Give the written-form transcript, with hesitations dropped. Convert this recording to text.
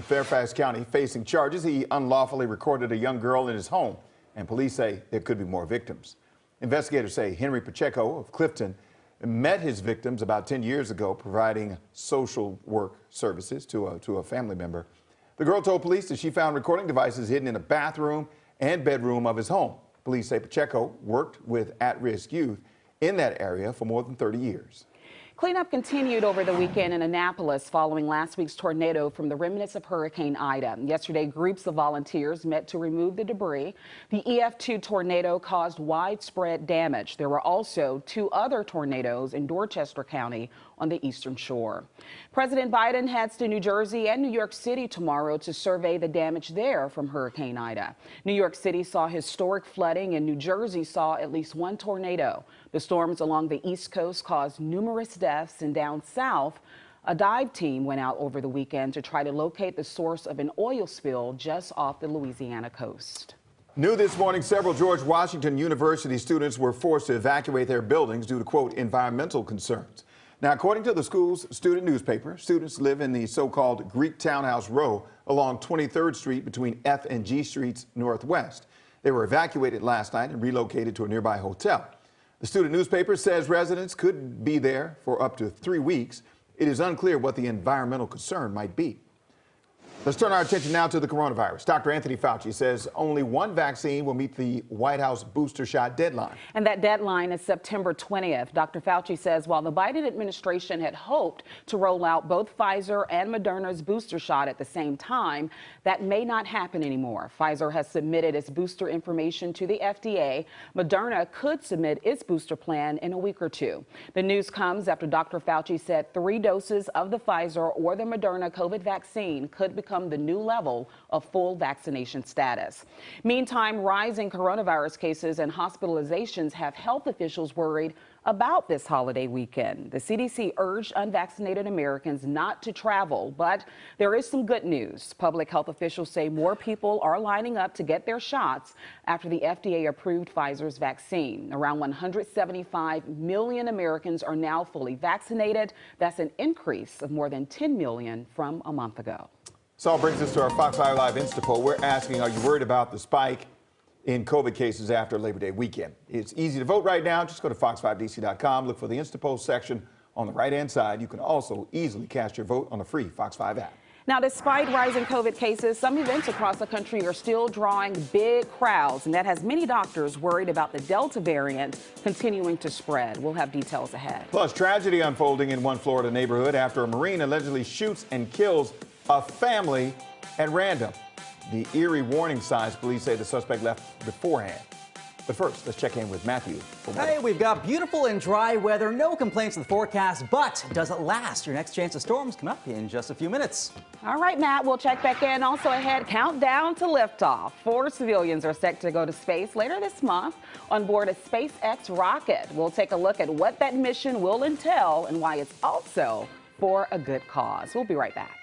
Fairfax County facing charges. He unlawfully recorded a young girl in his home, and police say there could be more victims. Investigators say Henry Pacheco of Clifton met his victims about 10 years ago, providing social work services to a family member. The girl told police that she found recording devices hidden in a bathroom and bedroom of his home. Police say Pacheco worked with at-risk youth in that area for more than 30 years. Cleanup continued over the weekend in Annapolis following last week's tornado from the remnants of Hurricane Ida. Yesterday, groups of volunteers met to remove the debris. The EF2 tornado caused widespread damage. There were also two other tornadoes in Dorchester County on the eastern shore. President Biden heads to New Jersey and New York City tomorrow to survey the damage there from Hurricane Ida. New York City saw historic flooding and New Jersey saw at least one tornado. The storms along the East Coast caused numerous deaths, and down south, a dive team went out over the weekend to try to locate the source of an oil spill just off the Louisiana coast. New this morning, several George Washington University students were forced to evacuate their buildings due to, quote, environmental concerns. Now, according to the school's student newspaper, students live in the so-called Greek Townhouse Row along 23rd Street between F and G Streets Northwest. They were evacuated last night and relocated to a nearby hotel. The student newspaper says residents could be there for up to 3 weeks. It is unclear what the environmental concern might be. Let's turn our attention now to the coronavirus. Dr. Anthony Fauci says only one vaccine will meet the White House booster shot deadline. And that deadline is September 20th. Dr. Fauci says while the Biden administration had hoped to roll out both Pfizer and Moderna's booster shot at the same time, that may not happen anymore. Pfizer has submitted its booster information to the FDA. Moderna could submit its booster plan in a week or two. The news comes after Dr. Fauci said 3 doses of the Pfizer or the Moderna COVID vaccine could become the new level of full vaccination status. Meantime, rising coronavirus cases and hospitalizations have health officials worried about this holiday weekend. The CDC urged unvaccinated Americans not to travel, but there is some good news. Public health officials say more people are lining up to get their shots after the FDA approved Pfizer's vaccine. Around 175 million Americans are now fully vaccinated. That's an increase of more than 10 million from a month ago. This all brings us to our Fox 5 Live Instapoll. We're asking, are you worried about the spike in COVID cases after Labor Day weekend? It's easy to vote right now. Just go to fox5dc.com, look for the Instapoll section on the right-hand side. You can also easily cast your vote on the free Fox 5 app. Now, despite rising COVID cases, some events across the country are still drawing big crowds, and that has many doctors worried about the Delta variant continuing to spread. We'll have details ahead. Plus, tragedy unfolding in one Florida neighborhood after a Marine allegedly shoots and kills a family at random. The eerie warning signs, police say the suspect left beforehand. But first, let's check in with Matthew. Hey, we've got beautiful and dry weather. No complaints in the forecast, but does it last? Your next chance of storms come up in just a few minutes. All right, Matt, we'll check back in. Also ahead, countdown to liftoff. 4 civilians are set to go to space later this month on board a SpaceX rocket. We'll take a look at what that mission will entail and why it's also for a good cause. We'll be right back.